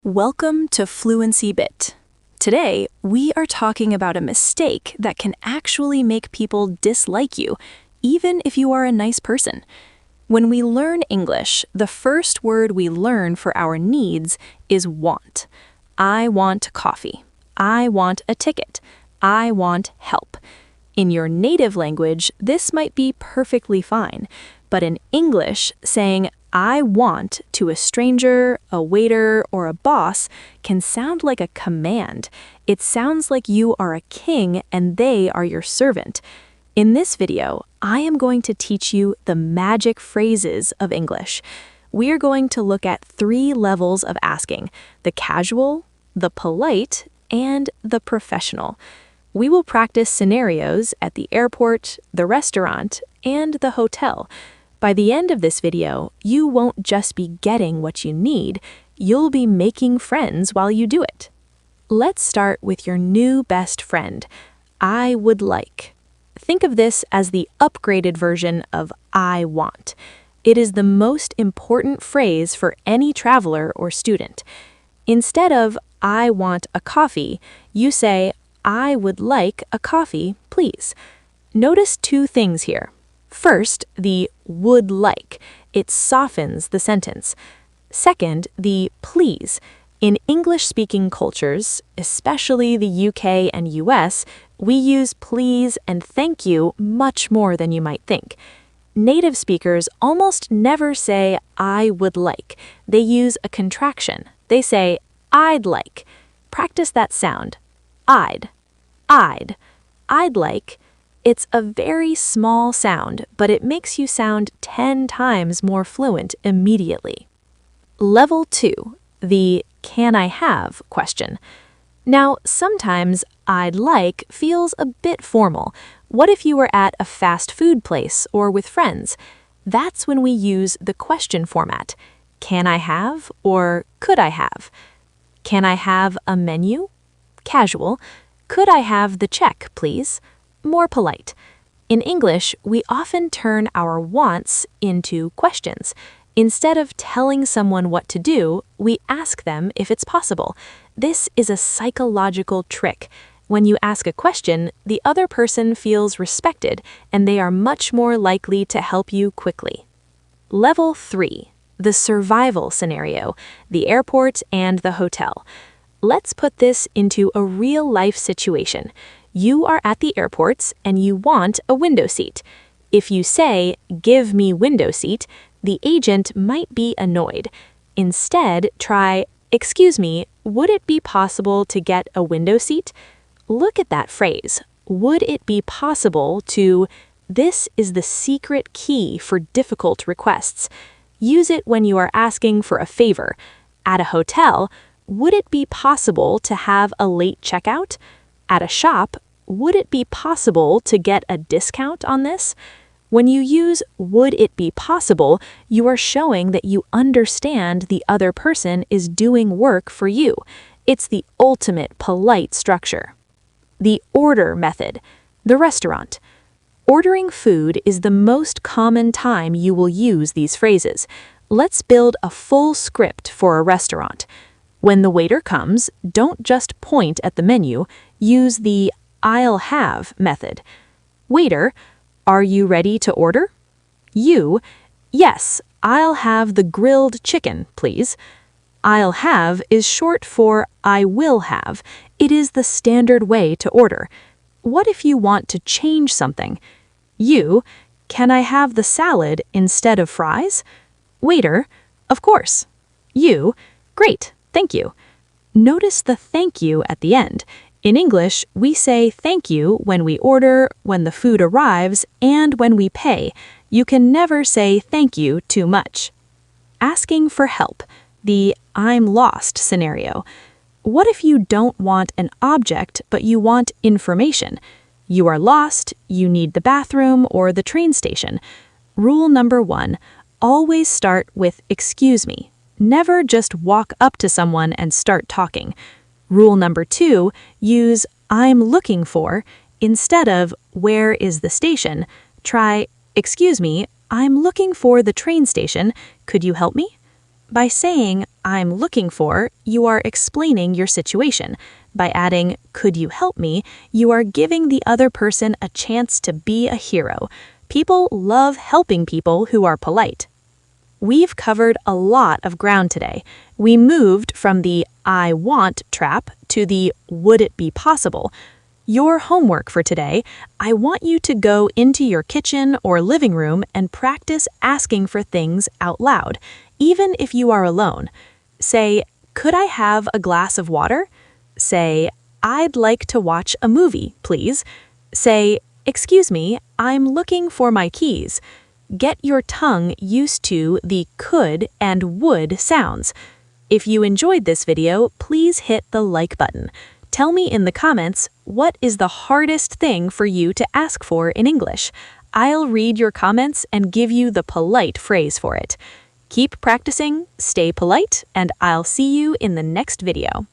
Welcome to FluencyBit. Today, we are talking about a mistake that can actually make people dislike you, even if you are a nice person. When we learn English, the first word we learn for our needs is want. I want coffee. I want a ticket. I want help. In your native language, this might be perfectly fine, but in English, saying I want to a stranger, a waiter, or a boss can sound like a command. It sounds like you are a king and they are your servant. In this video, I am going to teach you the magic phrases of English. We are going to look at 3 levels of asking: the casual, the polite, and the professional. We will practice scenarios at the airport, the restaurant, and the hotel. By the end of this video, you won't just be getting what you need, you'll be making friends while you do it. Let's start with your new best friend. I would like. Think of this as the upgraded version of I want. It is the most important phrase for any traveler or student. Instead of I want a coffee, you say I would like a coffee, please. Notice 2 things here. First, the would like. It softens the sentence. Second, the please. In English-speaking cultures, especially the UK and US, we use please and thank you much more than you might think. Native speakers almost never say I would like. They use a contraction. They say I'd like. Practice that sound. I'd like. It's a very small sound, but it makes you sound 10 times more fluent immediately. Level 2, the can I have question. Now, sometimes I'd like feels a bit formal. What if you were at a fast food place or with friends? That's when we use the question format. Can I have or could I have? Can I have a menu? Casual. Could I have the check, please? More polite. In English, we often turn our wants into questions. Instead of telling someone what to do, we ask them if it's possible. This is a psychological trick. When you ask a question, the other person feels respected, and they are much more likely to help you quickly. Level 3, the survival scenario, the airport and the hotel. Let's put this into a real-life situation. You are at the airports and you want a window seat. If you say, give me window seat, the agent might be annoyed. Instead, try, excuse me, would it be possible to get a window seat? Look at that phrase. Would it be possible to? This is the secret key for difficult requests. Use it when you are asking for a favor. At a hotel, would it be possible to have a late checkout? At a shop, would it be possible to get a discount on this? When you use would it be possible, you are showing that you understand the other person is doing work for you. It's the ultimate polite structure. The order method, the restaurant. Ordering food is the most common time you will use these phrases. Let's build a full script for a restaurant. When the waiter comes, don't just point at the menu, use the I'll have method. Waiter, are you ready to order? You, yes, I'll have the grilled chicken, please. I'll have is short for I will have. It is the standard way to order. What if you want to change something? You, can I have the salad instead of fries? Waiter, of course. You, great. Thank you. Notice the thank you at the end. In English, we say thank you when we order, when the food arrives, and when we pay. You can never say thank you too much. Asking for help, the I'm lost scenario. What if you don't want an object, but you want information? You are lost, you need the bathroom or the train station. Rule number 1, always start with excuse me. Never just walk up to someone and start talking. Rule number 2, use I'm looking for instead of where is the station. Try, excuse me, I'm looking for the train station. Could you help me? By saying, I'm looking for, you are explaining your situation. By adding, could you help me, you are giving the other person a chance to be a hero. People love helping people who are polite. We've covered a lot of ground today. We moved from the I want trap to the would it be possible. Your homework for today, I want you to go into your kitchen or living room and practice asking for things out loud, even if you are alone. Say, could I have a glass of water? Say, I'd like to watch a movie, please. Say, excuse me, I'm looking for my keys. Get your tongue used to the could and would sounds. If you enjoyed this video, please hit the like button. Tell me in the comments, what is the hardest thing for you to ask for in English? I'll read your comments and give you the polite phrase for it. Keep practicing, stay polite, and I'll see you in the next video.